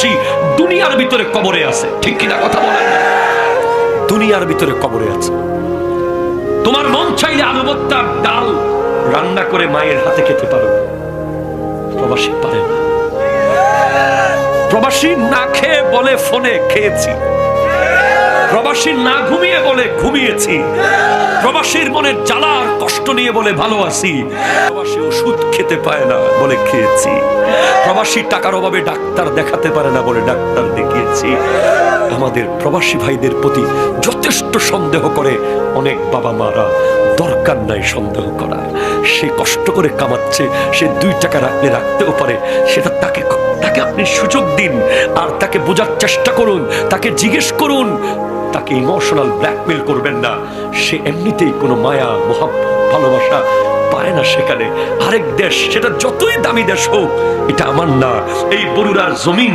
প্রবাসী দুনিয়ার ভিতরে কবরে আছে। ঠিক কিনা কথা বলেন? দুনিয়ার ভিতরে কবরে আছে। তোমার মন চাইলে আলু ভর্তার ডাল রান্না করে মায়ের হাতে খেতে পারো, প্রবাসী পারে না। প্রবাসী না খেয়ে বলে ফোনে খেয়েছি, প্রবাসী না ঘুমিয়ে বলে ঘুমিয়েছি, প্রবাসীর মনের জ্বালা আর কষ্ট নিয়ে বলে ভালো আছি, প্রবাসী ওষুধ খেতে পায় না বলে খেয়েছি, প্রবাসী টাকার অভাবে ডাক্তার দেখাতে পারে না বলে ডাক্তার দেখিয়েছি। আমাদের প্রবাসী ভাইদের প্রতি যথেষ্ট সন্দেহ করে অনেক বাবা মারা। দরকার নাই সন্দেহ করার। সে কষ্ট করে কামাচ্ছে, সে 2 টাকা রাখলে রাখতেও পারে, সেটা তাকে আপনি সুযোগ দিন আর তাকে বোঝার চেষ্টা করুন, তাকে জিজ্ঞেস করুন, তাকে ইমোশনাল ব্ল্যাকমেল করবেন না। সে এমনিতেই কোনো মায়া মোহাব্বত ভালোবাসা পায় না সেখানে। আরেক দেশ, সেটা যতই দামি দেশ হোক, এটা আমার না, এই বরুড়ার জমিন